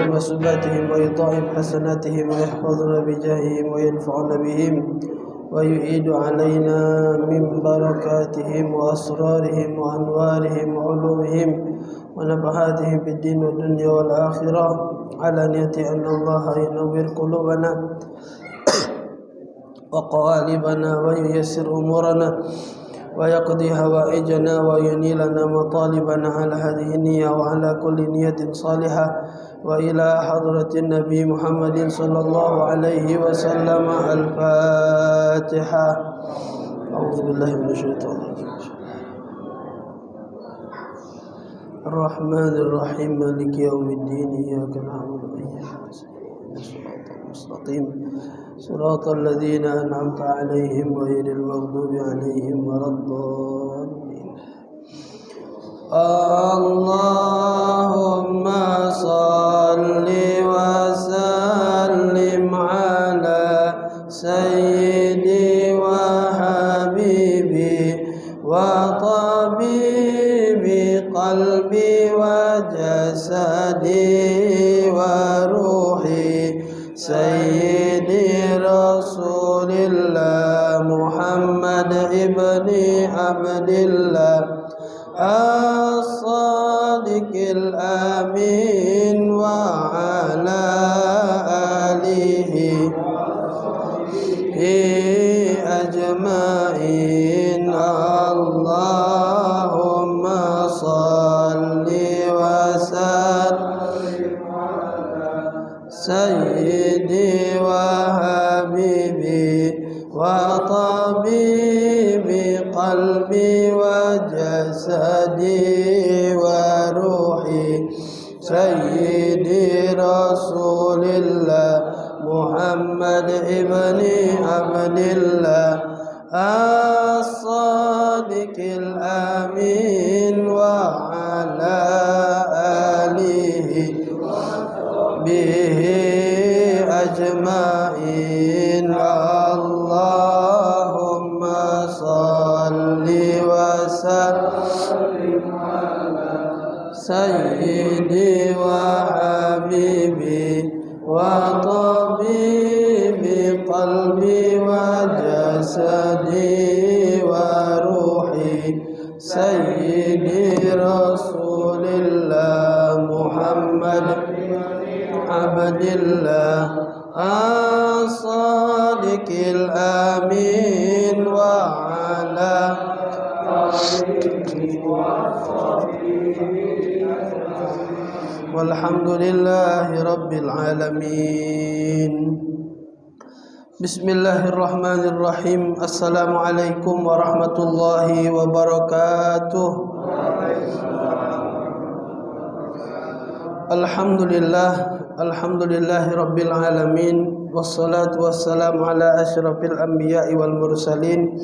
مسباتهم ويضاعف حسناتهم ويحفظنا بجاههم وينفعنا بهم ويعيد علينا من بركاتهم وأسرارهم وأنوارهم وعلومهم ونفحاتهم في الدين والدنيا والآخرة على نية أن الله ينور قلوبنا وقوالبنا وييسر أمورنا ويقضي هوائجنا وينيل لنا مطالبنا على هذه النية وعلى كل نية صالحة وإلى حضرة النبي محمد صلى الله عليه وسلم. الفاتحة. أعوذ بالله من الشيطان الرجيم. الرحمن الرحيم مالك يوم الدين إياك نعبد وإياك نستعين الصراط المستقيم صراط الذين أنعمت عليهم غير المغضوب عليهم ولا الضالين. اللهم صل وسلم على سيدي وحبيبي وطبيبي قلبي وجسدي وروحي سيدي رسول الله محمد ابن عبد الله الصادق الأمين وعلى آله أجمعين. اللهم صل وسلم على سيدي وحبيبي وطبيبي قلبي وجسدي وروحي سيدي رسول الله محمد ابن عبد الله الصادق الأمين وعلى آله به أجمعين. اللهم صل وسلم على سيدي وحبيبي وطبيبي قلبي وجسدي وروحي سيدي رسول الله محمد عبد الله الصادق الأمين وعلى والحمد لله رب العالمين. بسم الله الرحمن الرحيم. السلام عليكم ورحمة الله وبركاته. Alhamdulillahi rabbil alamin wassalatu wassalamu ala asyrafil anbiya'i wal mursalin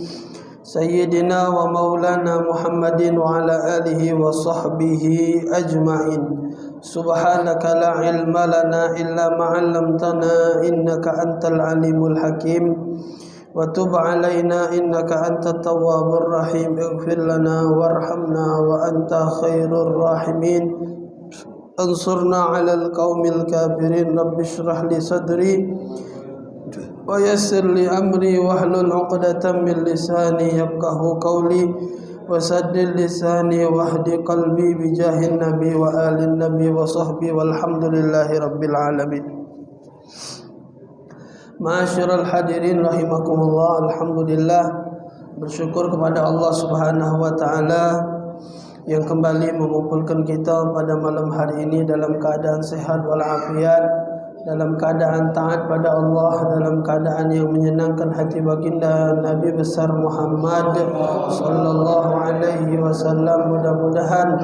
sayyidina wa maulana Muhammadin wa ala alihi wa sahbihi ajma'in. Subhanaka la ilma lana illa ma 'allamtana innaka antal alimul hakim wa tub 'alaina innaka antat tawwabur rahim. Ighfir lana warhamna wa anta khairur rahimin. Ansurna 'alal qaumil kafirin. Rabbi shrah li sadri wa yassir li amri wahlul 'uqdatam min lisani yafqahu qawli wa saddid lisani wahdi qalbi bi jahin nabi wa alin nabi wa sahbi walhamdulillahi rabbil alamin. Ma'asyiral hadirin rahimakumullah. Alhamdulillah, bersyukur kepada Allah Subhanahu wa taala yang kembali mengumpulkan kita pada malam hari ini dalam keadaan sehat walafiat, dalam keadaan taat pada Allah, dalam keadaan yang menyenangkan hati baginda Nabi besar Muhammad sallallahu alaihi wasallam. Mudah-mudahan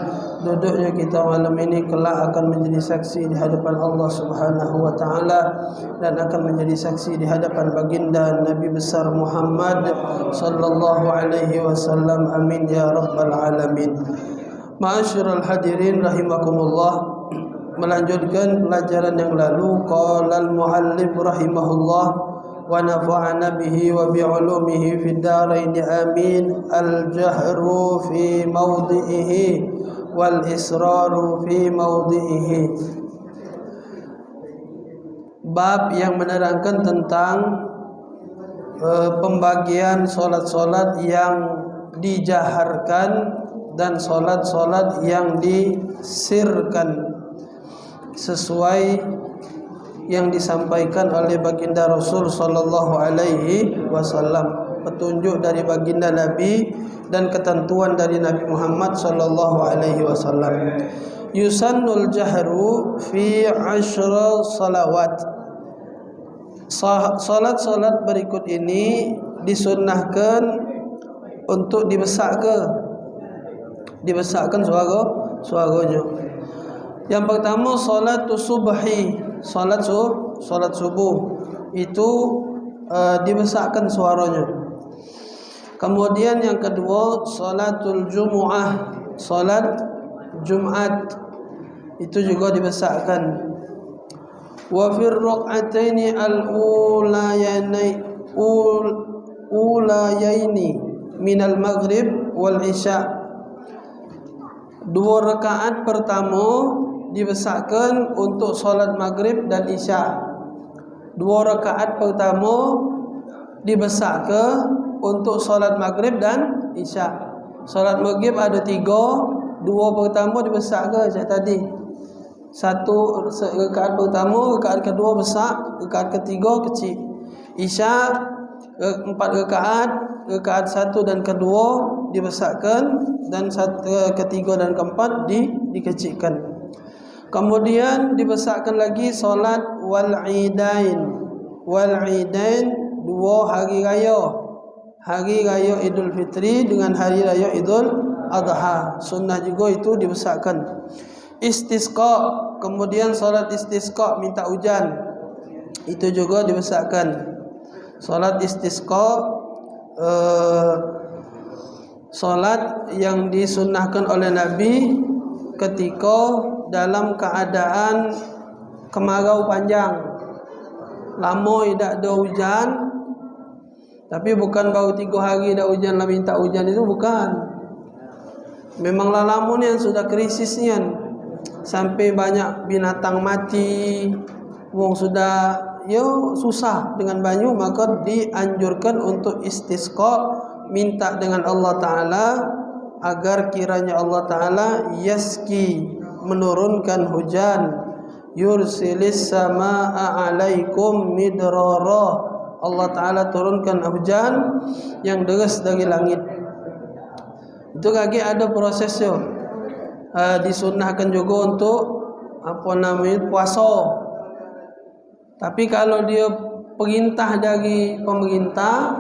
duduknya kita malam ini kelak akan menjadi saksi di hadapan Allah Subhanahu wa taala dan akan menjadi saksi di hadapan baginda Nabi besar Muhammad sallallahu alaihi wasallam. Amin ya rabbal alamin. Ma'asyiral hadirin rahimakumullah. Melanjutkan pelajaran yang lalu, qala al-muallif rahimahullah wa nafa'ana bihi wa bi'ulumihi fid dharain amin. Al-jahru fi mawdi'ihi wal israru fi mawdi'ihi. bab yang menerangkan tentang pembagian solat-solat yang dijaharkan dan solat-solat yang disirkan sesuai yang disampaikan oleh baginda Rasul sallallahu alaihi wasallam, petunjuk dari baginda Nabi dan ketentuan dari Nabi Muhammad sallallahu alaihi wasallam. Yusannul jahru fi 10 salawat. Salat-salat berikut ini disunnahkan untuk dibesarkan suaranya. Yang pertama salatu subhi, salat subuh itu dibesarkan suaranya. Kemudian yang kedua salatul jumu'ah, salat Jumat itu juga dibesarkan. Wa fir raq'ataini ulayaini minal maghrib wal isya. 2 rakaat pertama dibesarkan untuk solat maghrib dan isya. 2 rakaat pertama dibesarkan untuk solat maghrib dan isya. Solat maghrib ada 3, 2 pertama dibesarkan macam tadi. 1 rakaat pertama, rakaat kedua besar, rakaat ketiga kecil. Isya 4 rakaat, rakaat 1 dan kedua dibesarkan dan ketiga dan keempat dikecilkan. Kemudian dibesarkan lagi solat wal idain. Wal idain 2 hari raya. Hari raya Idul Fitri dengan hari raya Idul Adha. Sunnah juga itu dibesarkan. Istisqa, kemudian solat istisqa minta hujan, itu juga dibesarkan. Solat istisqa solat yang disunnahkan oleh Nabi ketika dalam keadaan kemarau panjang, lama tidak ada hujan. Tapi bukan baru 3 hari dah hujan lah minta hujan, itu bukan. Memanglah lama ni yang sudah krisisnya, sampai banyak binatang mati, wong sudah susah dengan banyu, maka dianjurkan untuk istisqa, minta dengan Allah Ta'ala agar kiranya Allah Ta'ala yaski, menurunkan hujan, yursilis samaa'a alaikum midrara, Allah Ta'ala turunkan hujan yang deras dari langit. Itu lagi ada prosesnya. Disunnahkan juga untuk puasa. Tapi kalau dia perintah dari pemerintah,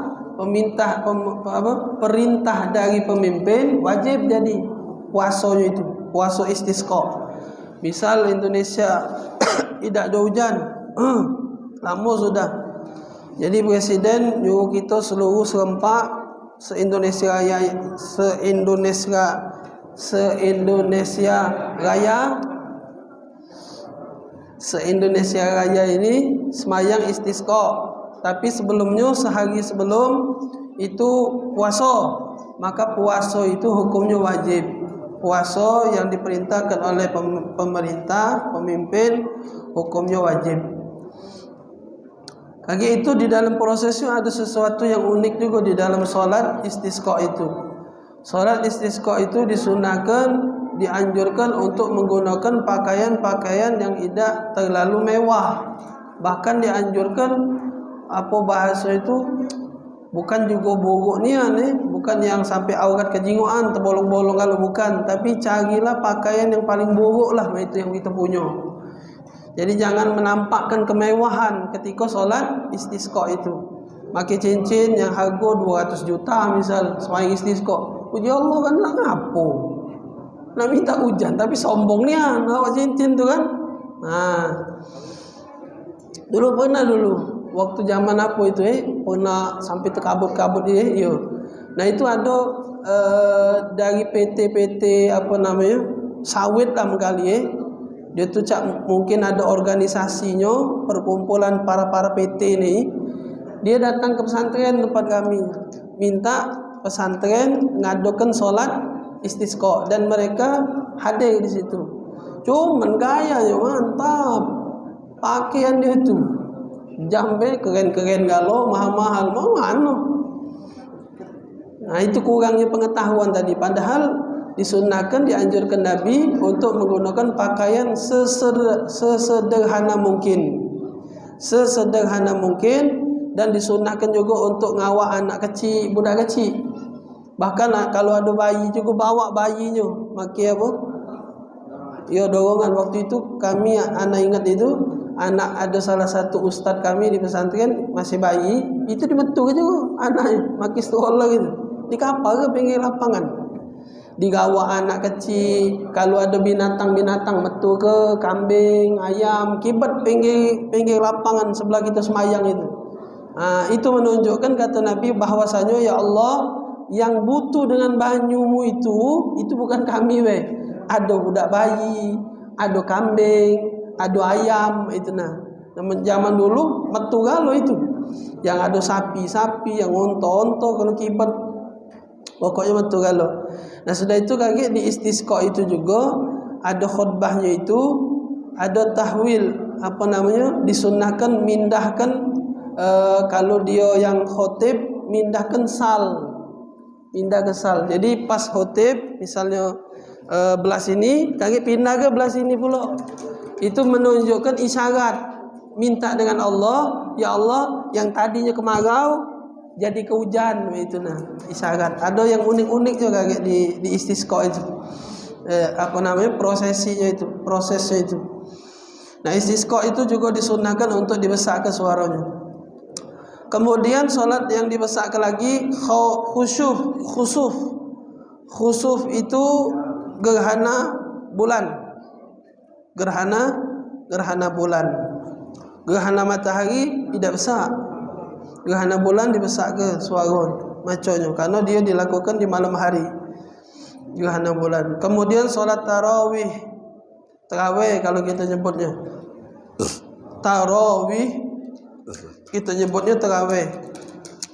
perintah dari pemimpin, wajib jadi puasanya itu, puasa istisqa. Misal Indonesia tidak ada hujan, lama sudah. Jadi presiden nyuruh kita seluruh serempak se-Indonesia Raya ini semayang istisqa. Tapi sebelumnya, sehari sebelum itu puasa. Maka puasa itu hukumnya wajib. Puasa yang diperintahkan oleh pemerintah, pemimpin, hukumnya wajib. Lagi itu di dalam prosesnya ada sesuatu yang unik juga di dalam solat istisqa itu. Solat istisqa itu disunahkan, dianjurkan untuk menggunakan pakaian-pakaian yang tidak terlalu mewah. Bahkan dianjurkan bahasa itu bukan juga bogok bukan yang sampai aurat kejinguan terbolong-bolong, kalau bukan, tapi carilah pakaian yang paling bogok lah, itu yang kita punya. Jadi jangan menampakkan kemewahan ketika solat istisqa itu. Pakai cincin yang harga 200 juta misal, sembahyang istisqa. Puji Allah kan nak ngapo? Nak minta hujan tapi sombongnya bawa cincin tu kan. Dulu waktu zaman apa itu pernah sampai terkabut-kabut dia. Nah itu ada dari PT sawit lah kali dia tu mungkin ada organisasinya, perkumpulan para PT ini. Dia datang ke pesantren tempat kami, minta pesantren ngadakan solat istisqa dan mereka hadir di situ. Cuman gayanya mantap, pakaian dia tu Jambe keren-keren galau, mahal-mahal, mau anu. Nah, itu kurangnya pengetahuan tadi. Padahal disunahkan, dianjurkan Nabi untuk menggunakan pakaian sesederhana mungkin. Sesederhana mungkin, dan disunahkan juga untuk ngawak anak kecil, budak kecil. Bahkan kalau ada bayi juga bawa bayinya. Maki apa? Ya, dorongan. Waktu itu kami, anak ingat itu, anak ada salah satu ustaz kami di pesantren masih bayi, itu dimetu aja anaknya, maki sekolah gitu. Di kapal ke pinggir lapangan. Digawa anak kecil, kalau ada binatang-binatang metu ke kambing, ayam, kibat pinggir lapangan sebelah kita semayang itu. Nah, itu menunjukkan kata Nabi bahwasanya ya Allah, yang butuh dengan banyumu itu bukan kami weh. Ada budak bayi, ada kambing, ada ayam itu nah. Zaman dulu metu galo itu. Yang ada sapi-sapi, yang onto-onto kalau kibat. Pokoknya metu galo. Nah, sudah itu kaget di istisqa itu juga ada khutbahnya itu, ada tahwil, apa namanya? Disunnahkan mindahkan kalau dia yang khotib mindahkan sal. Pindah ke sal. Jadi pas khotib misalnya belah sini, kaget pindah ke belah sini pula. Itu menunjukkan isyarat minta dengan Allah, ya Allah, yang tadinya kemarau jadi ke hujan, itu nah isyarat. Ada yang unik-unik juga kayak di istisqa itu. Apa namanya? Prosesnya itu. Nah, istisqa itu juga disunahkan untuk dibesarkan suaranya. Kemudian solat yang dibesarkan lagi khusuf itu gerhana bulan. Gerhana bulan. Gerhana matahari tidak besar. Gerhana bulan dibesarkan suara maconya karena dia dilakukan di malam hari. Gerhana bulan. Kemudian solat tarawih kalau kita nyebutnya. Tarawih kita nyebutnya tarawih.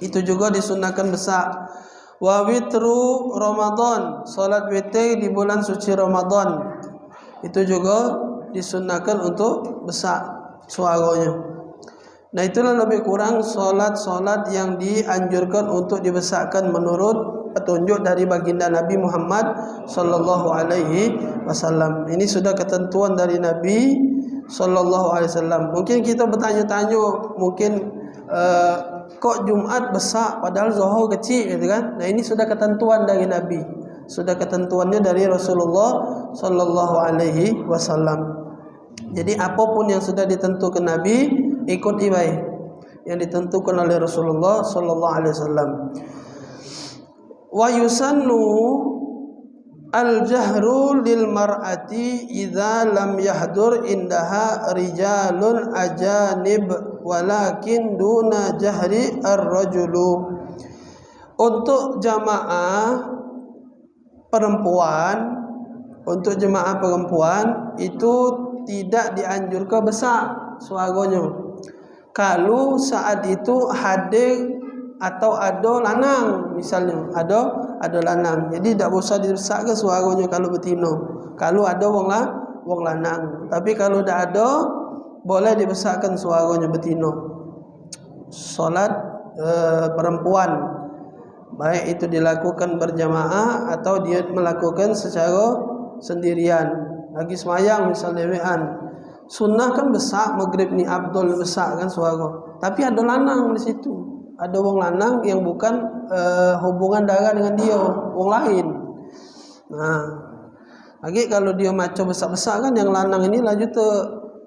Itu juga disunahkan besar. Wa witru Ramadan, salat witir di bulan suci Ramadan. Itu juga disunahkan untuk besar suaranya. Nah, itulah lebih kurang salat-salat yang dianjurkan untuk dibesarkan menurut petunjuk dari baginda Nabi Muhammad sallallahu alaihi wasallam. Ini sudah ketentuan dari Nabi sallallahu alaihi wasallam. Mungkin kita bertanya-tanya, mungkin kok Jumat besar padahal Zuhur kecil gitu kan. Nah, ini sudah ketentuan dari Nabi. Sudah ketentuannya dari Rasulullah sallallahu alaihi wasallam. Jadi apapun yang sudah ditentukan Nabi, ikut ibai yang ditentukan oleh Rasulullah sallallahu alaihi wasallam. Wa yusannu al-jahru lil mar'ati idza lam yahdur indaha rijalun ajanib walakin duna jahri ar-rajulu. Untuk jamaah perempuan itu tidak dianjurkan besar suaranya kalau saat itu hadir atau ada lanang, misalnya ada lanang, jadi tidak usah dibesarkan suaranya kalau betina. Kalau ada wong lanang, tapi kalau tidak ada boleh dibesarkan suaranya betina. Solat perempuan, baik itu dilakukan berjamaah atau dia melakukan secara sendirian. Lagi semayang misalnya sunnah kan besar, maghrib ni Abdul besar kan suara, tapi ada lanang di situ. Ada wong lanang yang bukan hubungan darah dengan dia, wong lain. Nah, lagi kalau dia maco besar-besar kan, yang lanang ini laju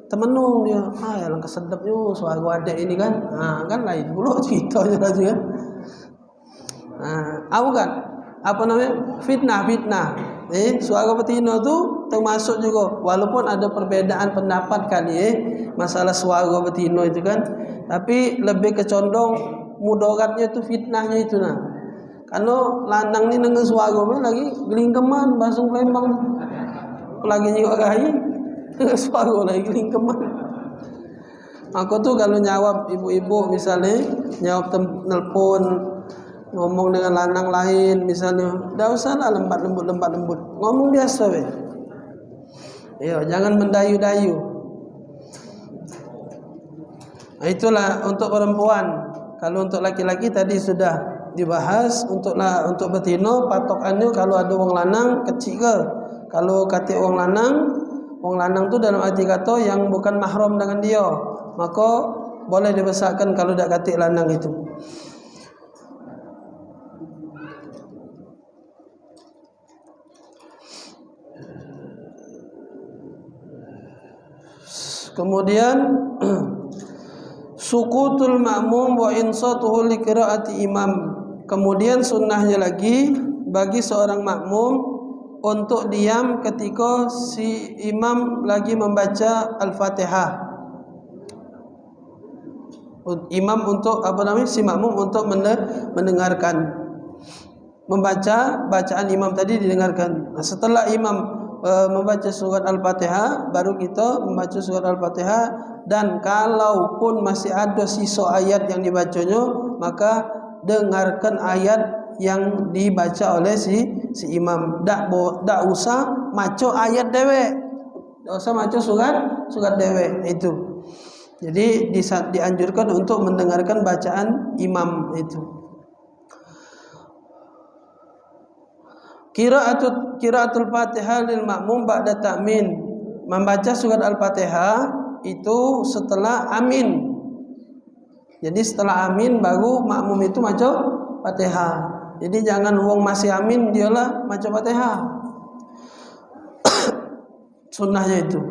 temenung dia. Yang kesedapnya suara adek ini kan. Nah, kan lain pula ceritanya laju kan. Nah, kan apa namanya? Fitnah. Suara betina tu termasuk juga, walaupun ada perbedaan pendapat kali masalah suara betina itu kan, tapi lebih kecondong mudaratnya itu fitnahnya itu nah. Karena lanang ni dengan suara lagi gelingkeman bahasa Palembang. Lagi juga gai suara lagi gelingkeman. Aku tuh kalau nyawab ibu-ibu misalnya nyawab nelpon ngomong dengan lanang lain misalnya, dah usahlah lembat lembut, ngomong biasa weh. Jangan mendayu-dayu. Itulah untuk perempuan. Kalau untuk laki-laki tadi sudah dibahas. Untuk betina patokannya kalau ada wong lanang kecil ke. Kalau kata wong lanang tu dalam arti kata yang bukan mahram dengan dia, maka boleh dibesarkan kalau dak katik lanang itu. Kemudian sukutul ma'mum wa insatuhu li qiraati imam. Kemudian sunnahnya lagi bagi seorang makmum untuk diam ketika si imam lagi membaca Al-Fatihah. Imam untuk si makmum untuk mendengarkan, membaca bacaan imam tadi didengarkan. Nah, setelah imam membaca surat Al-Fatihah, baru kita membaca surat Al-Fatihah. Dan kalaupun masih ada sisa ayat yang dibacanya, maka dengarkan ayat yang dibaca oleh si imam. Tak usah maca ayat dewek, tak usah maca surat dewek itu. Jadi dianjurkan untuk mendengarkan bacaan imam itu. Qiraatul Fatihah lil makmum ba'da ta'min. Membaca surat Al-Fatihah itu setelah amin. Jadi setelah amin baru makmum itu maca Fatihah. Jadi jangan wong masih amin dialah maca Fatihah. Sunnahnya itu.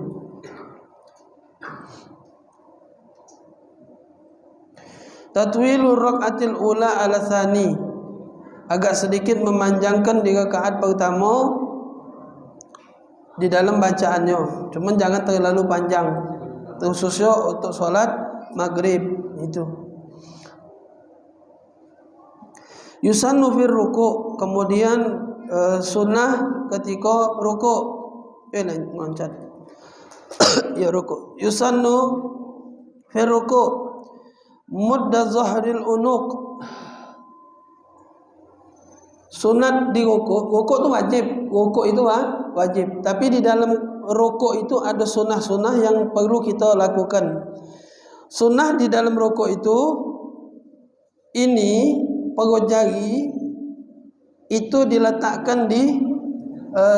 Tatwilur rakaatil ula ala tsani. Agak sedikit memanjangkan di rakaat pertama di dalam bacaannya. Cuma jangan terlalu panjang. Khususnya untuk solat maghrib itu. Yusannu fir ruku', kemudian sunnah ketika ruku'. Loncat. Ya ruku'. Yusannu fir ruku' mudda zahril unuq. Sunat di rukuk itu wajib. Rukuk itu wajib. Tapi di dalam rukuk itu ada sunnah-sunnah yang perlu kita lakukan. Sunnah di dalam rukuk itu ini perut jari itu diletakkan di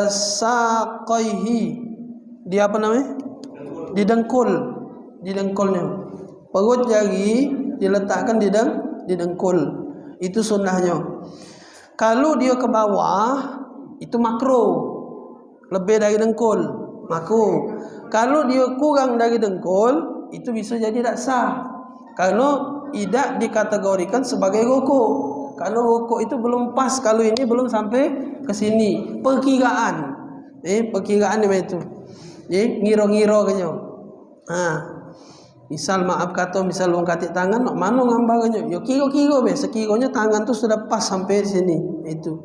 saqaihi. Di apa namanya? Di dengkulnya. Perut jari diletakkan di dengkul. Itu sunnahnya. Kalau dia ke bawah itu makruh, lebih dari dengkul makruh. Kalau dia kurang dari dengkul itu bisa jadi tak sah. Kalau tidak dikategorikan sebagai rukuk. Kalau rukuk itu belum pas, kalau ini belum sampai ke sini. Perkiraan itu. Ngira-ngira kanyo. Misal maaf kata, misal wong katik tangan nak mana ngambarnya? Ya kira-kira be, sekiranya tangan tu sudah pas sampai sini itu.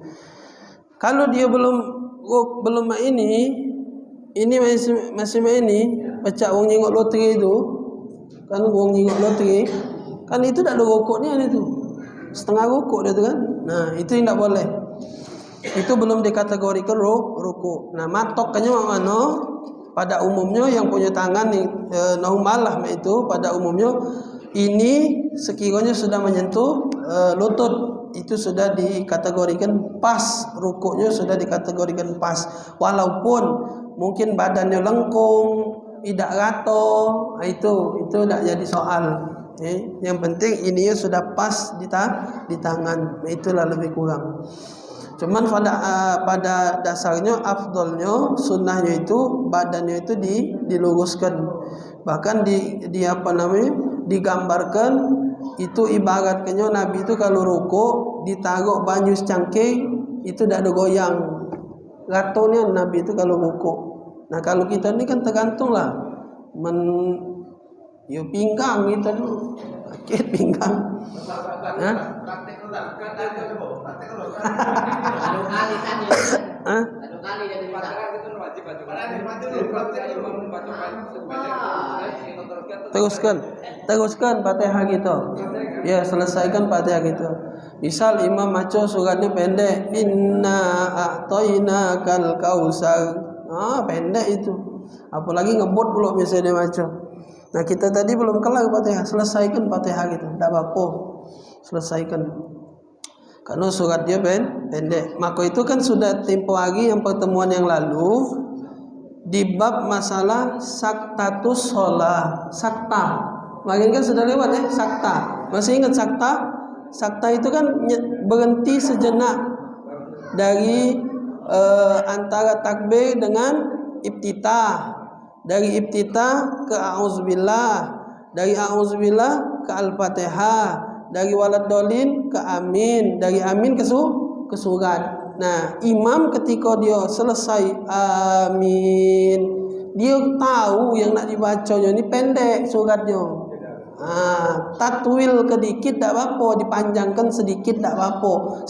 Kalau dia belum ini masih ini, pecah wong nyengok loteri itu. Kan wong nyengok loteri, kan itu tak ada rokoknya itu. Setengah rokok dia tu kan. Nah, itu tidak boleh. Itu belum dikategorikan rokok. Nah, matoknya mana? Pada umumnya yang punya tangan normal itu pada umumnya ini sekiranya sudah menyentuh lutut itu sudah dikategorikan pas, rukuknya sudah dikategorikan pas. Walaupun mungkin badannya lengkung, tidak rata, itu tidak jadi soal. Yang penting ininya sudah pas di tangan, itulah lebih kurang. Cuman pada dasarnya afdolnya sunnahnya itu badannya itu diluruskan. Bahkan digambarkan itu ibaratnya Nabi itu kalau rukuk ditaruh banyu secangkir itu tidak ada goyang. Ratonya Nabi itu kalau rukuk. Nah kalau kita ini kan tergantunglah pinggang kita dulu sakit pinggang. Teruskan Fatihah kita. Ya, selesaikan Fatihah kita. Misal imam maca suratnya pendek, inna a'tainakal kautsar. Pendek itu. Apalagi ngebut pula misalnya dia maca. Nah kita tadi belum kelar Fatihah, selesaikan Fatihah gitu, tidak apa-apa, selesaikan. Karena surat dia pendek. Maka itu kan sudah tempo hari yang pertemuan yang lalu di bab masalah saktatus sholah, sakta. Kemarin kan sudah lewat ya, sakta. Masih ingat sakta? Sakta itu kan berhenti sejenak dari antara takbir dengan iftitah. Dari iftitah ke a'udzubillah, dari a'udzubillah ke al-fatihah, dari waladhdallin ke amin, dari amin ke surat. Nah, imam ketika dia selesai amin, dia tahu yang nak dibacanya ini pendek suratnya. Tatwil kedikit tak apa, dipanjangkan sedikit tak apa.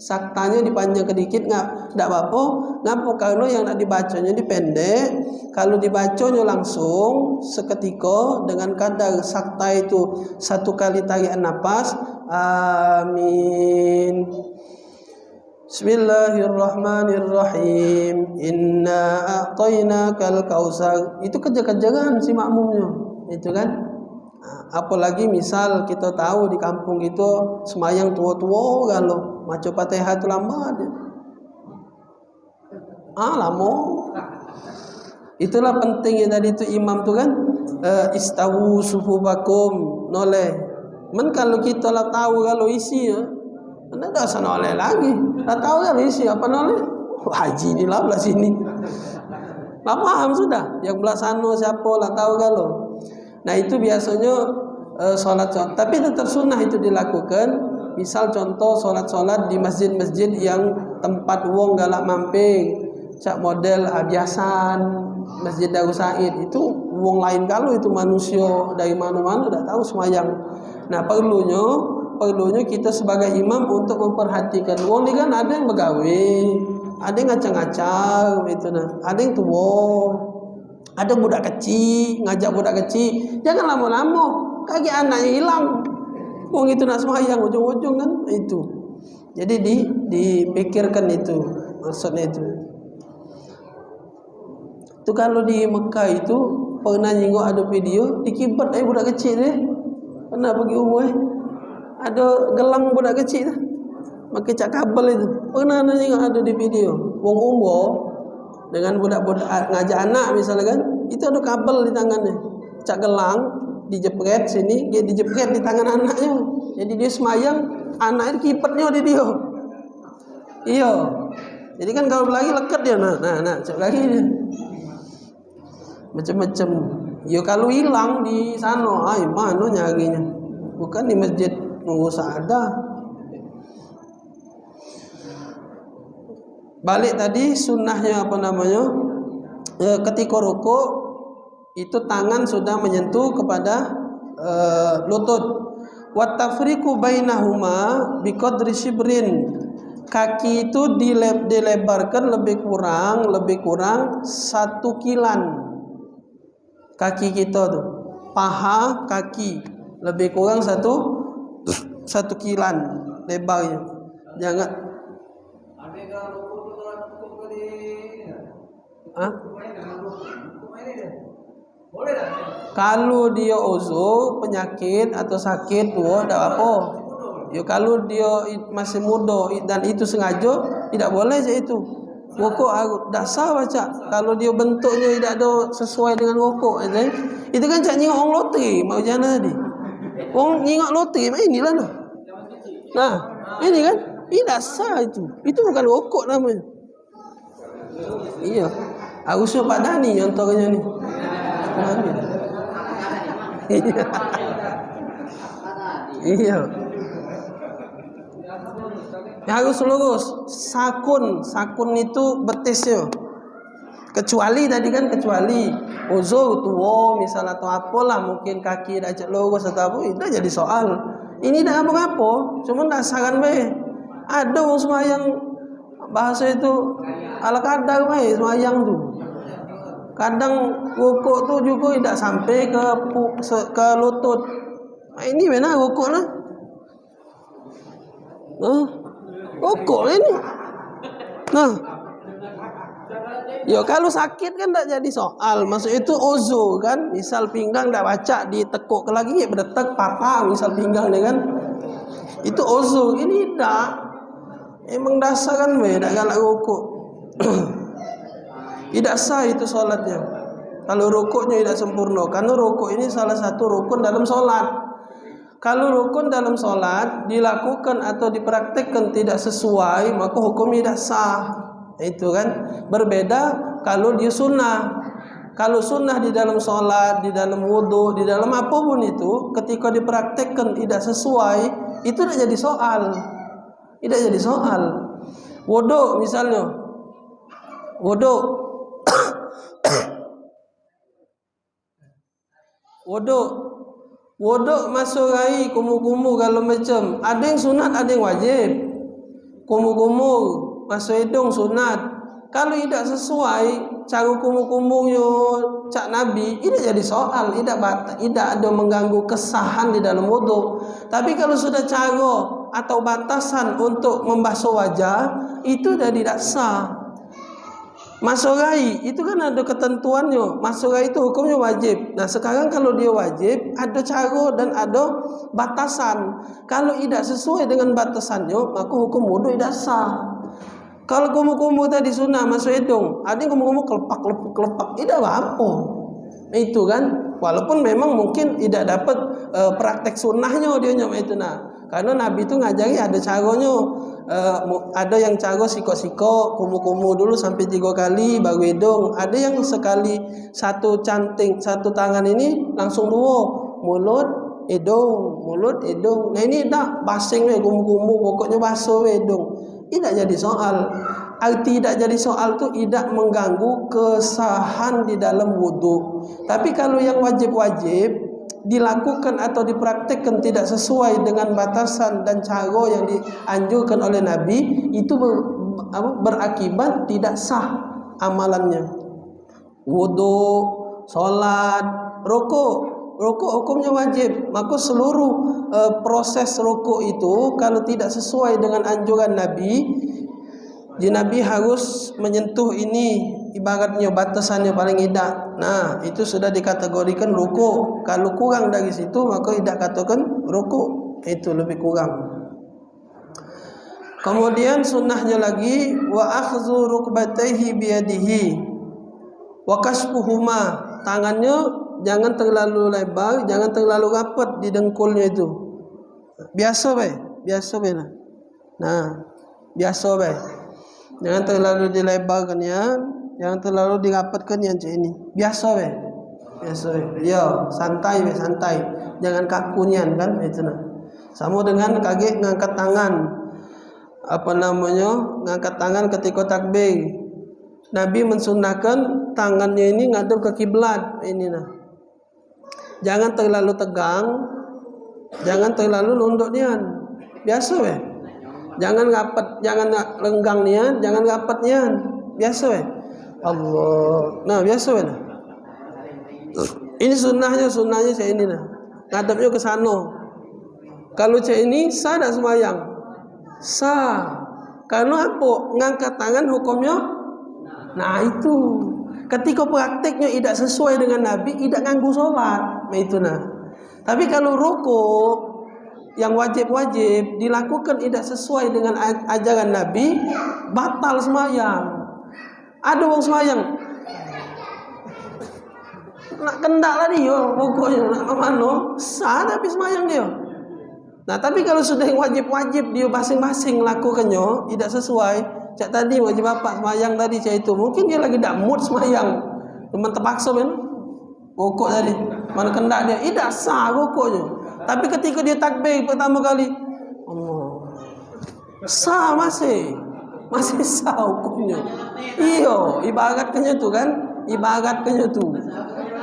Saktanya dipanjang sedikit tak apa. Ngapa? Karena yang nak dibacanya ini pendek. Kalau dibacanya langsung seketika dengan kadar sakta itu 1 kali tarikan nafas. Amin. Bismillahirrahmanirrahim. Inna a'tainakal kautsar. Itu kerja-kerjaan si makmumnya. Itu kan. Apalagi misal kita tahu di kampung itu semayang tua-tua kalau maca Fatihah itu lambat. Lama. Itulah pentingnya tadi itu imam tu kan istawu sufubakum noleh. Men kalau kita lah tahu kalau isi ya, anda dah sana noleh lagi. Dah tahu kalau isi apa noleh? Haji di lah belah sini. Lah paham sudah. Yang belah sana siapa lah tahu kalau. Nah itu biasanya sholat, tapi tetap sunnah itu dilakukan. Misal contoh sholat di masjid-masjid yang tempat wong galak mampir, cak model Abiasan, Masjid Darus Said, itu wong lain kalau itu manusia dari mana-mana dah tahu semayang. Nah perlunya kita sebagai imam untuk memperhatikan wong ni kan ada yang begawe, ada yang ngacang-ngacang itu nah, ada yang tua. Ada budak kecil, ngajak budak kecil, jangan lama-lama, kaki anaknya hilang. Wong itu nak sembahyang ujung-ujung kan itu. Jadi dipikirkan itu, maksudnya itu. Itu kalau di Mekah itu pernah nyinggung ada video dikibat budak kecil deh. Pernah pergi umrah, ada gelang budak kecil pakai cak kabel itu. Pernah nyinggung ada di video. Wong umrah dengan budak-budak ngajak anak misalnya kan, itu ada kabel di tangannya, cak gelang dijepret sini, dia dijepret di tangan anaknya. Jadi dia semayang, anak itu kipatnya di dia. Iya. Jadi kan kalau lagi leket dia, nah, cak lagi dia. Macam-macam. Ya kalau hilang di sana, mana nyarinya? Bukan di masjid nunggu ada. Balik tadi sunnahnya apa namanya? Ketika rukuk itu tangan sudah menyentuh kepada lutut. Wa tafriqu bainahuma biqadri shibrin. Kaki itu dilebarkan lebih kurang 1 kilan. Kaki kita tuh, paha kaki lebih kurang 1 kilan lebarnya. Jangan kalau dia uzur, penyakit atau sakit tua tidak apa. Ya kalau dia masih muda dan itu sengaja tidak boleh je itu. Rokok dah sah baca. Kalau dia bentuknya tidak ada sesuai dengan rokok itu kan cak nyingok orang loteri mau jana tadi. Orang nyingok loteri macam inilah nah. Nah, ini kan tidak sah itu. Itu bukan rokok namanya. Iya. Harusnya Pak Dani contohnya ni. Iya. Harus lurus. Sakun itu betisnya. Kecuali uzur tua misalnya atau apalah, mungkin kaki dah cek lurus atau apa, itu jadi soal. Ini dah apa-apa, cuma dah saran bae. Ada orang semayang bahasa itu ala kadar bae semayang tu. Kadang rukuk tu juga tidak sampai ke lutut. Ini mana rukuk lah? Rukuk ini. Nah, Yo kalau sakit kan tak jadi soal. Maksud itu uzur kan. Misal pinggang tak baca ditekuk ke lagi berdetak patah misal pinggang dia kan. Itu uzur. Ini tak. Emang dasar kan tak galak rukuk. Tidak sah itu solatnya. Kalau rukuknya tidak sempurna. Karena rukuk ini salah satu rukun dalam solat. Kalau rukun dalam solat dilakukan atau dipraktekkan tidak sesuai, maka hukumnya tidak sah. Itu kan berbeda kalau dia sunnah. Kalau sunnah di dalam solat, di dalam wudu, di dalam apapun itu, ketika dipraktekkan tidak sesuai, itu tidak jadi soal. Tidak jadi soal. Wudu misalnya, wudu Wuduk masuk air kumu-kumu kalau macam ada yang sunat ada yang wajib. Kumu-kumu masuk hidung sunat. Kalau tidak sesuai cara kumu-kumunya cak Nabi, ini jadi soal, tidak ada mengganggu kesahan di dalam wuduk. Tapi kalau sudah cara atau batasan untuk membasuh wajah, itu sudah tidak sah. Masuk rai itu kan ada ketentuannya. Masuk rai itu hukumnya wajib. Nah sekarang kalau dia wajib, ada cara dan ada batasan. Kalau tidak sesuai dengan batasannya, maka hukum wudu tidak sah. Kalau kumu-kumu tadi sunnah masuk hidung, ada yang kumu-kumu kelepak, tidak apa-apa. Itu kan, walaupun memang mungkin tidak dapat praktek sunnahnya dia nyama itu nah. Karena Nabi itu ngajari ada caranya. Ada yang cara siko-siko kumu-kumu dulu sampai 3 kali baru hidung. Ada yang sekali satu canting satu tangan ini langsung 2 mulut hidung. Nah ini dah basing kumu-kumu pokoknya basuh hidung. Tidak jadi soal. Arti tidak jadi soal tu tidak mengganggu kesahan di dalam wudu. Tapi kalau yang wajib-wajib dilakukan atau dipraktikkan tidak sesuai dengan batasan dan cara yang dianjurkan oleh Nabi, itu berakibat tidak sah amalannya. Wudu, solat, rukuk hukumnya wajib. Maka seluruh proses rukuk itu kalau tidak sesuai dengan anjuran Nabi, Nabi harus menyentuh ini, ibaratnya batasannya paling tidak. Nah, itu sudah dikategorikan rukuk. Kalau kurang dari situ maka tidak katakan rukuk. Itu lebih kurang. Kemudian sunnahnya lagi wa akhdhu rukbatayhi biyadihi wa kasfuhuma. Tangannya jangan terlalu lebar, jangan terlalu rapat di dengkulnya itu. Biasa bae. Nah, biasa bae. Jangan terlalu dilebarkannya, jangan terlalu dirapatkannya macam ini. Biasa be. Ya, santai. Jangan kakunyan kan itu nah. Sama dengan kaki ngangkat tangan. Ngangkat tangan ketika takbir. Nabi mensunnahkan tangannya ini ngadep ke kiblat ini nah. Jangan terlalu tegang, jangan terlalu nunduk nian. Biasa be. Jangan rapat, jangan lenggang nian, jangan rapat nian. Biasa Allah. Nah, biasa nah. Ini sunnahnya saya ini nah. Ngadepnya ke sana. Kalau cak ini sah tak sembahyang? Sah. Karena apa? Ngangkat tangan hukumnya. Nah, itu. Ketika prakteknya tidak sesuai dengan Nabi, tidak ganggu sholat. Nah, itu nah. Tapi kalau rukuk yang wajib-wajib dilakukan tidak sesuai dengan ajaran Nabi, batal sembahyang. Ada orang sembahyang nak kendak lah dia, pokoknya nak ke mana sah tapi sembahyang dia. Nah tapi kalau sudah yang wajib-wajib dia masing-masing lakukannya tidak sesuai. Cak tadi wajib apa sembahyang tadi cak itu, mungkin dia lagi tak mood sembahyang, cuma terpaksa kan pokok tadi mana kendak dia, tidak sah pokoknya. Tapi ketika dia takbir pertama kali, sah masih sah hukumnya. Iyo, ibaratkannya tu kan,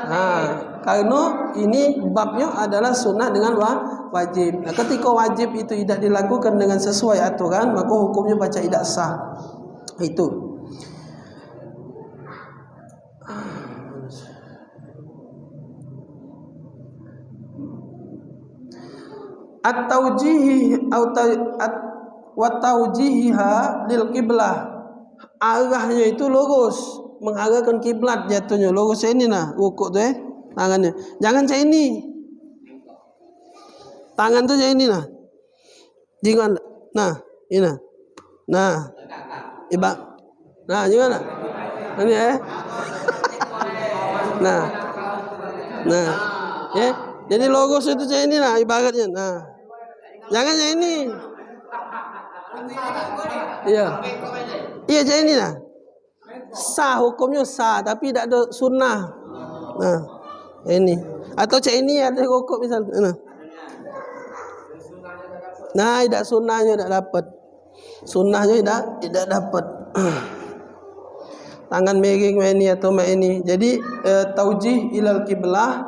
Nah, karena ini babnya adalah sunnah dengan wajib. Nah, ketika wajib itu tidak dilakukan dengan sesuai aturan, maka hukumnya baca tidak sah. Itu. At-taujihi wa taujihiha lil qiblah. Arahnya itu lurus. mengarahkan kiblat jatuhnya. Lurus macam ini nah, rukuk tu tangannya. Jangan macam ini. Tangan tu macam ini nah. Jangan. Nah, ini nah. Nah. Ibak. Nah, jangan nah. Ini Nah. Nah. Ya. Jadi lurus itu macam ini nah ibaratnya. Nah. Jangan macam ini. Iya. Iya macam ini lah. Sah hukumnya sah, tapi tak ada sunnah. Nah, ini. Atau macam ini ada rokok misalnya. Nah, tidak sunnahnya tak dapat. Sunnahnya tidak dapat. Tangan miring ini atau ini. Jadi taujih ilal kiblah,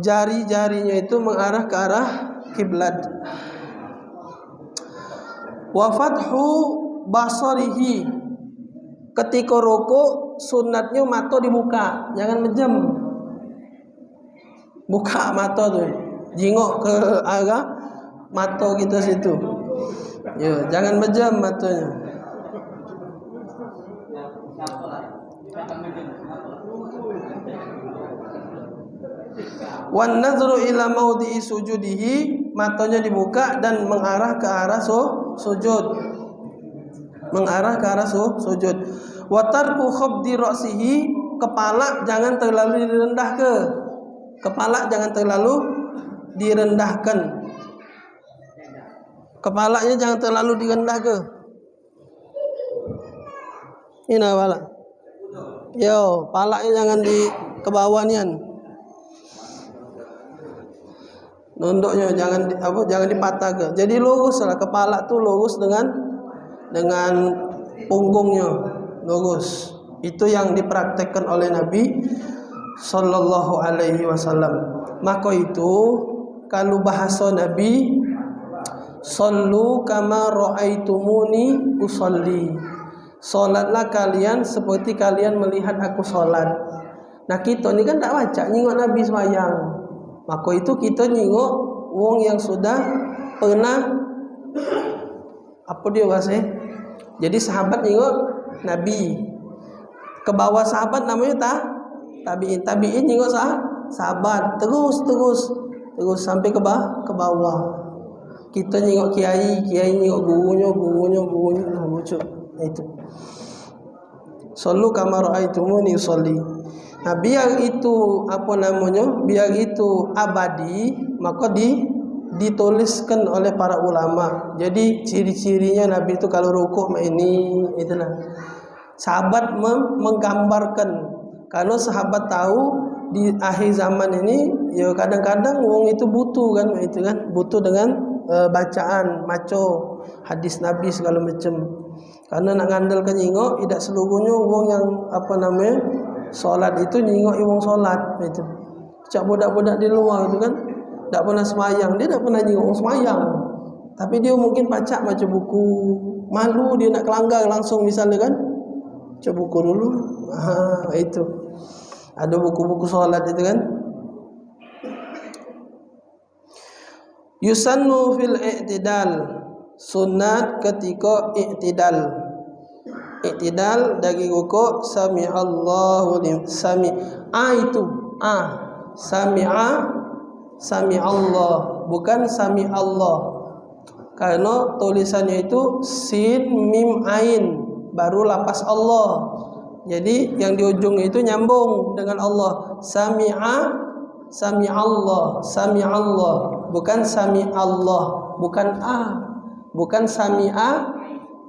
jari-jarinya itu mengarah ke arah kiblat. Wa fathu basarihi, ketika rukuk sunatnya mata dibuka, jangan menjem. Buka mata tu, jingok ke arah mata kita situ. Ya, jangan menjem matanya. Wan nazru ila maudhi'i sujudihi, matanya dibuka dan mengarah ke arah sujud. Mengarah ke arah sujud. Wa tarku khabdi ra'sihi, kepala jangan terlalu direndahkan. Kepala jangan terlalu direndahkan. Kepalanya jangan terlalu direndahkan. Ini kepala. Yo, palanya jangan di ke bawah nian. Nunduknya jangan jangan dipatahkan. Jadi luruslah kepala tu lurus dengan punggungnya lurus. Itu yang dipraktekkan oleh Nabi sallallahu alaihi wasallam. Maka itu kalau bahasa Nabi, sallu kama raaitumuni usolli. Solatlah kalian seperti kalian melihat aku solat. Nah kita ni kan tak baca nyingok Nabi sembahyang. Maka itu kita nyingok wong yang sudah pernah apa dia bahasa? Jadi sahabat nyingok Nabi. Ke bawah sahabat namanya tabi'in. Tabi'in nyingok sahabat. Terus sampai ke bawah. Kita nyingok kiai nyingok gurunya. Nah, lucu. Itu. Sallu kama raaitumuni usolli. Nah, biar itu biar itu abadi, maka dituliskan oleh para ulama. Jadi ciri-cirinya Nabi itu kalau rukuk ini itulah. Sahabat menggambarkan, karena sahabat tahu di akhir zaman ini ya kadang-kadang wong itu butuh kan, itu kan butuh dengan bacaan maco hadis Nabi segala macam. Karena nak ngandalkan nyingok, tidak seluruhnya wong yang solat itu nyingok wong solat itu. Cak budak-budak di luar itu kan tak pernah semayang, dia tak pernah nyingok wong semayang. Tapi dia mungkin baca buku, malu dia nak kelanggar langsung misalnya kan. Baca buku dulu. Itu. Ada buku-buku solat itu kan. Yusannu fil i'tidal, sunat ketika i'tidal. I'tidal dari rukuk sami'allahu liman sami'allah bukan sami'allah, karena tulisannya itu sin mim ain baru lapas Allah. Jadi yang di ujung itu nyambung dengan Allah. Sami'allah bukan sami'allah,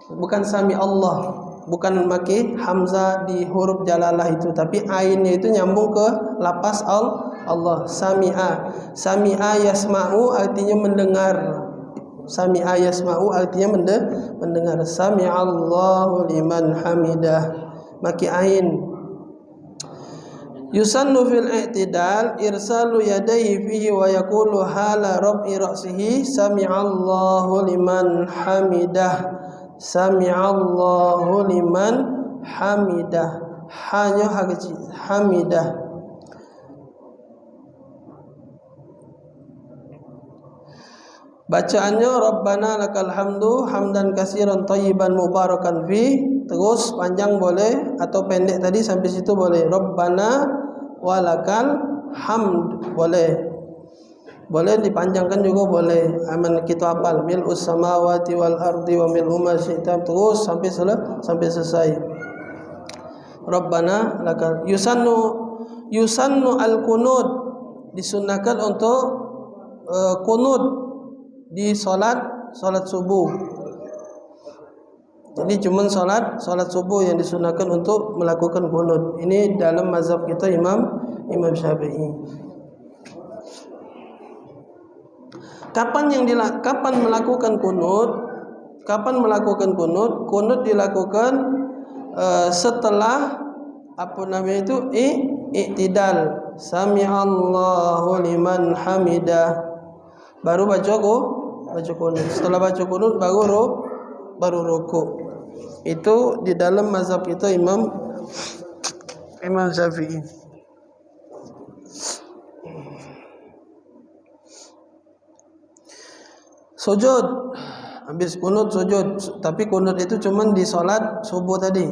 bukan sami Allah, bukan maki hamzah di huruf jalalah itu, tapi ainnya itu nyambung ke lapas Allah. Sami'a yasma'u artinya mendengar. Sami'a yasma'u artinya mendengar. Sami'allahu liman hamidah, maki ain. Yusannu fil i'tidal irsalu yadayhi fihi wa yaqulu hala rab'i ra'sihi sami'allahu liman hamidah. Sami'allahu liman hamidah. Hanya haji hamidah. Bacaannya Rabbana lakal hamdu hamdan katsiran thayyiban mubarakan fi terus panjang boleh, atau pendek tadi sampai situ boleh. Rabbana walakal hamd boleh. Boleh dipanjangkan juga boleh. Aman kita hafal mil'us samawati wal ardi wa mil'u ma syi'ta, terus sampai selesai. Rabbana lakal yusannu al-qunut, disunnahkan untuk qunut di salat subuh. Jadi cuma salat subuh yang disunahkan untuk melakukan qunut. Ini dalam mazhab kita Imam Syafi'i. Kapan melakukan qunut? Qunut dilakukan setelah i'tidal. Sami'allahu liman hamidah. Baru baca qunut. Setelah baca qunut baru rukuk. Itu di dalam mazhab kita Imam Syafi'i. Sujud, habis kunut sujud, tapi kunut itu cuma di salat subuh tadi.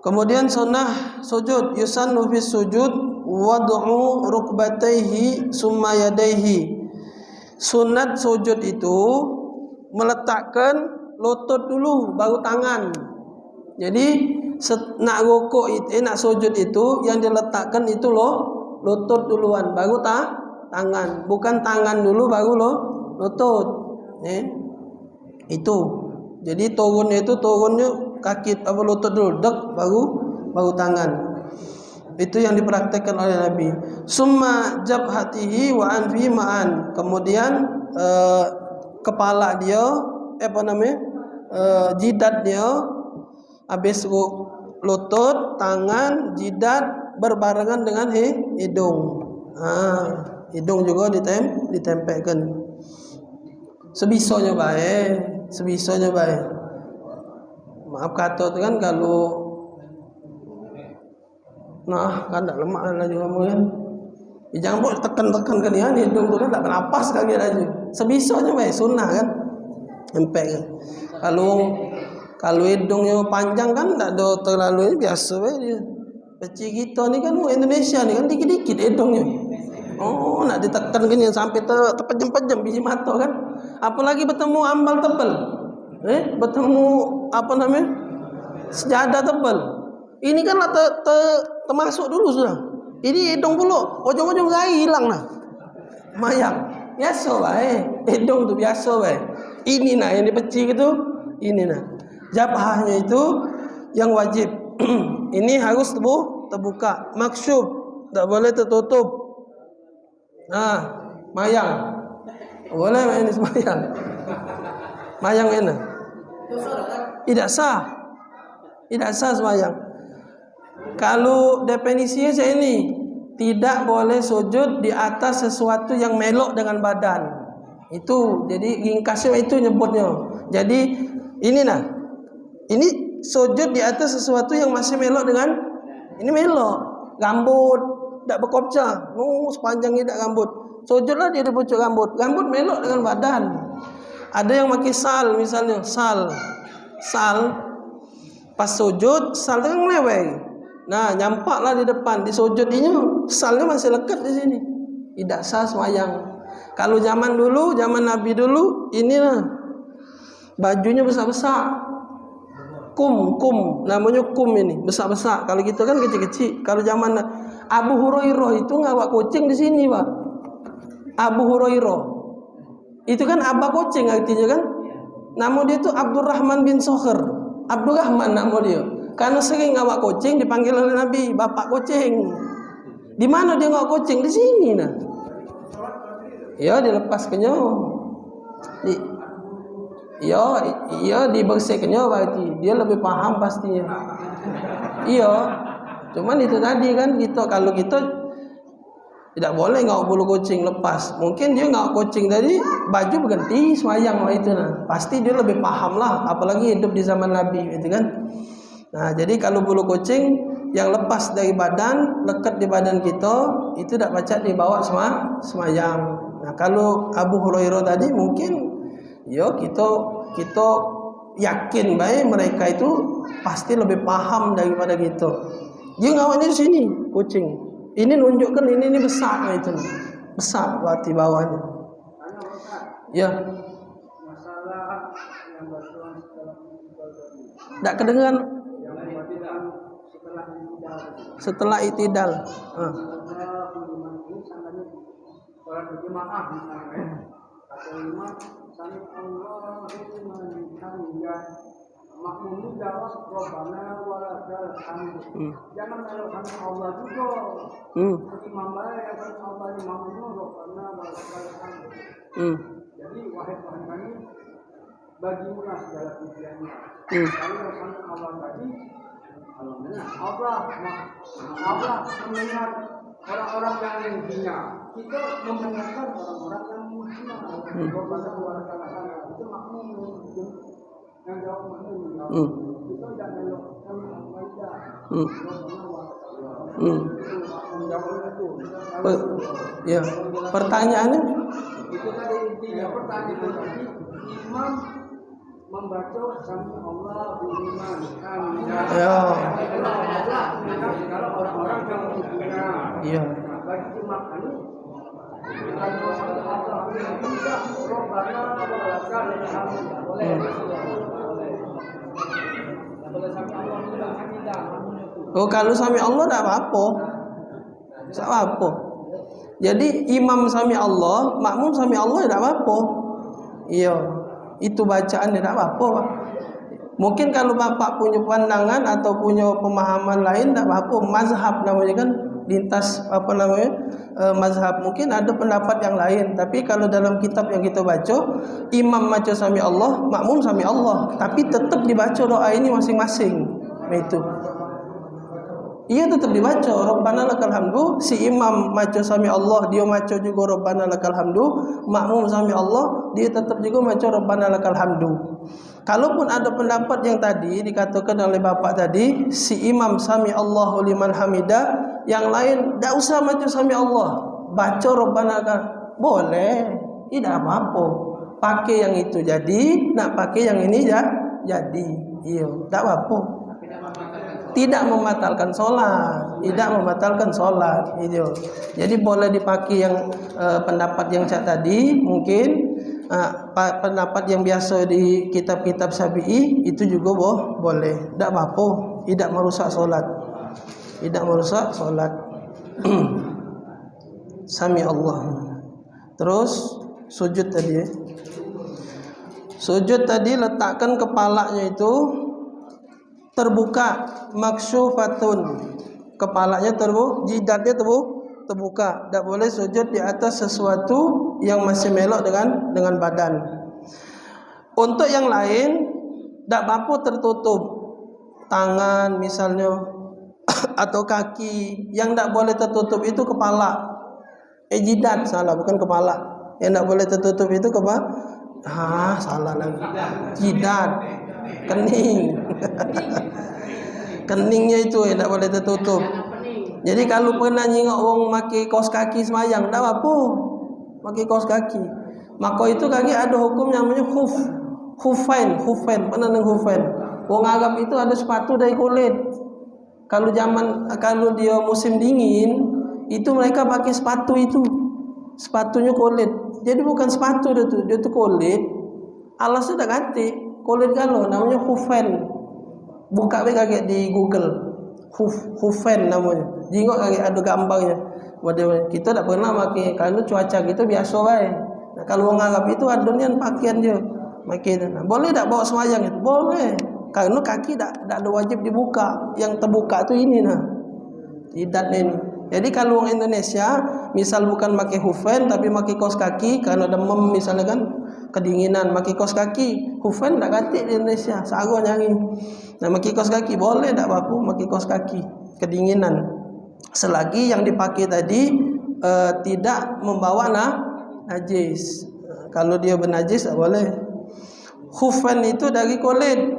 Kemudian sunnah sujud, yusannu fi sujud wad'u rukbatayhi summa yadayhi. Sunat sujud itu meletakkan lutut dulu baru tangan. Jadi nak rukuk itu, nak sujud itu yang diletakkan itu lutut duluan baru tangan, bukan tangan dulu baru lutut. Itu. Jadi turunnya kaki lutut dulu, baru tangan. Itu yang dipraktekkan oleh Nabi. Summa jabhatihi wa anfi ma'an. Kemudian kepala dia, jidat dia, habis lutut, tangan, jidat berbarengan dengan hidung. Hidung juga ditempelkan. Sebisanya baik. Maaf kata tu kan, kalau kan tak lemak lah juga kan. Jangan buat tekan kan dia, hidung tu kan tak bernapas kaki lagi. Sebisanya baik, sunnah kan. Empek kan. Kalau hidungnya panjang kan tak ada terlalu, ini biasa baik dia. Kecil kita ni kan Indonesia ni kan dikit-dikit hidungnya. Nak ditekan gini sampai terpejam-pejam biji mata kan. Apalagi bertemu ambal tebal. Bertemu sejadah tebal. Ini kan termasuk dulu sudah. Ini hidung pula, ujung-ujung rai hilang lah. Mayang. Biasa baik. Hidung tu biasa baik. Ini yang dipecik itu, ini jabhahnya itu yang wajib. Ini harus terbuka, maksyuf, tak boleh tertutup. Mayang. Boleh ini semayang. Mayang mana? Tidak sah semayang. Kalau definisinya saya ini, tidak boleh sujud di atas sesuatu yang melok dengan badan. Itu jadi ringkasnya itu nyebutnya. Jadi ini sujud di atas sesuatu yang masih melok dengan ini melok. Rambut tak berkopca, sepanjang ini tak rambut. Sujudlah dia di pucuk rambut. Rambut melok dengan badan. Ada yang pakai sal misalnya, sal. Pas sujud, sal itu kan meleweng. Nyampaklah di depan, di sujud ini salnya masih lekat di sini. Tidak sah sembahyang. Kalau zaman Nabi dulu, inilah bajunya besar-besar. Kum, namanya kum ini, besar-besar. Kalau kita kan kecil-kecil. Kalau zaman Abu Hurairah itu ngawak kucing di sini, Pak. Abu Hurairah itu kan abah kucing artinya kan. Nama dia itu Abdurrahman bin Soher. Abdurrahman nama dia. Karena sering ngawak kucing dipanggil oleh Nabi bapak kucing. Di mana dia ngawak kucing? Di sini Ya dilepaskannya. Iya dibersihkannya berarti dia lebih paham pastinya. Iya. Cuman itu tadi kan kalau kita tidak boleh ngawak bulu kucing lepas. Mungkin dia ngawak kucing tadi baju berganti semayang itu pasti dia lebih paham lah. Apalagi hidup di zaman Nabi itu kan. Jadi kalau bulu kucing yang lepas dari badan, lekat di badan kita, itu tak baca dibawa semayang. Kalau Abu Hurairah tadi mungkin kita yakin baik mereka itu pasti lebih paham daripada kita. Dia ngawalnya di sini kucing. Ini nunjukkan ini besar nah itu. Besar berarti bawahnya. Ya. Masalah yang bantuan tak kedengaran setelah itidal. Orang berjemaah misalnya, kata imam, sami Allahu liman hamidah, makmum jawab Rabbana walakal hamd. Jangan kalau sami Allah juga. Imam yang sami Allah di makmum Rabbana walakal hamd. Jadi wahai Tuhan kami, bagimulah segala pujiannya. Kalau sami Allah tadi, Allah mendengar orang-orang yang hina. Kita mendengarkan orang-orang yang hina. Rabbana walakal hamd. Itu makmum yang jawab makmum. Kita jangan melok kami al-Maidah. Rabbana walakal hamd. Ya, pertanyaannya itu tadi intinya pertanyaan tadi imam membaca sami Allah liman hamidah. Ya. Kalau orang-orang yang hina. Iya. Bagi imam ini kalau Allah hamidah Rabbana walakal hamd. Oh, kalau sami Allah tidak apa-apa. Tak apa. Jadi imam sami Allah, makmum sami Allah tidak apa-apa. Iya. Itu bacaan tidak apa-apa. Mungkin kalau bapak punya pandangan atau punya pemahaman lain tidak apa-apa. Mazhab namanya kan lintas apa namanya mazhab. Mungkin ada pendapat yang lain. Tapi kalau dalam kitab yang kita baca, imam baca sami Allah, makmum sami Allah. Tapi tetap dibaca doa ini masing-masing. Itu. Ia tetap dibaca Rabbana lakal hamdu. Si imam baca sami Allah, dia baca juga Rabbana lakal hamdu. Makmum sami Allah, dia tetap juga baca Rabbana lakal hamdu. Kalaupun ada pendapat yang tadi dikatakan oleh bapak tadi, si imam sami Allahu liman hamidah, yang lain tak usah baca sami Allah, baca Rabbana lakal, boleh, tidak apa-apa. Pakai yang itu jadi, nak pakai yang ini ya jadi. Iya, tak apa-apa. Tidak membatalkan sholat, tidak membatalkan sholat. Itu. Jadi boleh dipakai yang pendapat yang cak tadi, mungkin pendapat yang biasa di kitab-kitab Syafi'i itu juga boleh. Tidak apa-apa, tidak merusak sholat, tidak merusak sholat. Sami Allah. Terus sujud tadi. Sujud tadi letakkan kepalanya itu terbuka, maksyufatun, kepalanya terbuka, jidatnya terbuka. Tak boleh sujud di atas sesuatu yang masih melok dengan badan. Untuk yang lain, tak apa tertutup, tangan misalnya atau kaki. Yang tak boleh tertutup itu kepala. Jidat salah, bukan kepala. Yang tak boleh tertutup itu salah lagi. Jidat, kening. Keningnya itu yang tak boleh tertutup. Jadi kalau pernah nyingok wong pakai kaos kaki semayang, tak apa, pakai kaos kaki. Maka itu kaki ada hukum yang namanya hufain, pernah neng hufain. Wong Arab itu ada sepatu dari kulit. Kalau dia musim dingin, itu mereka pakai sepatu itu, sepatunya kulit. Jadi bukan sepatu dia tuh kulit. Alasnya tak ganti, kulit kalau namanya hufain. Buka kaget di Google, hufen namanya. Jingok kaget ada gambarnya. Kita tak pernah pakai, kalau cuaca gitu biasa baik. Nah, kalau orang Arab itu adonnya pakaian dia, pakai. Nah, boleh tak bawa semayang itu? Boleh. Karena kaki tak ada wajib dibuka. Yang terbuka itu ini jidatnya ini. Jadi kalau orang Indonesia, misal bukan pakai hufen tapi pakai kaos kaki karena demam misalnya kan, kedinginan, pakai kaos kaki. Hufen tak ganti di Indonesia, sago nyari. Nah, pakai kaos kaki boleh tak apa-apa, pakai kaos kaki kedinginan. Selagi yang dipakai tadi tidak membawa najis. Kalau dia bernajis tak boleh. Hufen itu dari kulit.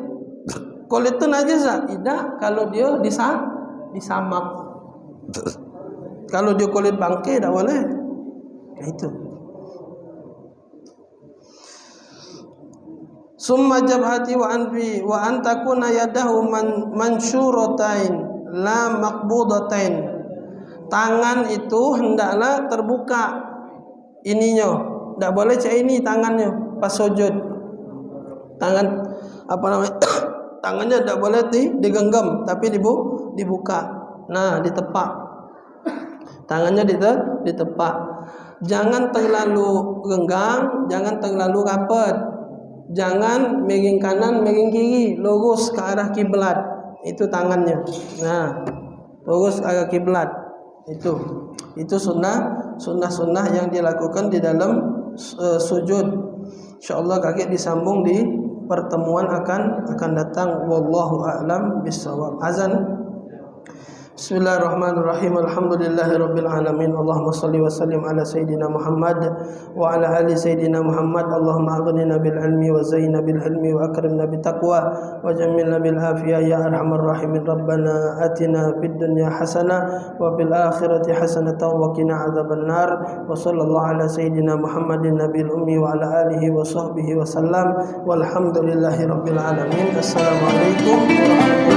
Kulit itu najis tak? Tidak, kalau dia disamak. Kalau dia kulit bangkai tak boleh. Itu. Summa jabhati wa anfi wa an takuna yadahu mansyuratain la maqbudatain. Tangan itu hendaklah terbuka ininya, tidak boleh cak ini tangannya pas sujud. Tangan apa namanya? Tangannya tidak boleh digenggam, tapi dibuka. Nah, ditepak. Tangannya ditepak. Jangan terlalu genggang, jangan terlalu rapat. Jangan miring kanan, miring kiri, lurus ke arah kiblat. Itu tangannya. Nah, lurus ke arah kiblat. Itu sunnah yang dilakukan di dalam sujud. Insyaallah kakek disambung di pertemuan akan datang. Wallahu a'lam bishawab. Azan. Bismillahirrahmanirrahim. Alhamdulillahirabbil alamin. Allahumma shalli wa sallim ala sayidina Muhammad wa ala ali sayidina Muhammad. Allahumma aghnina bil ilmi wa zayyina bil hilmi wa akrimna bit taqwa wa jammilna bil afiyah ya arhamar rahimin. Rabbana atina fid dunya hasanah wa fil akhirati hasanatan wa qina adzabannar. Wa sallallahu ala sayidina Muhammadin nabiyil ummi wa ala alihi wa sahbihi wa sallam. Walhamdulillahirabbil alamin. Assalamualaikum warahmatullahi wabarakatuh.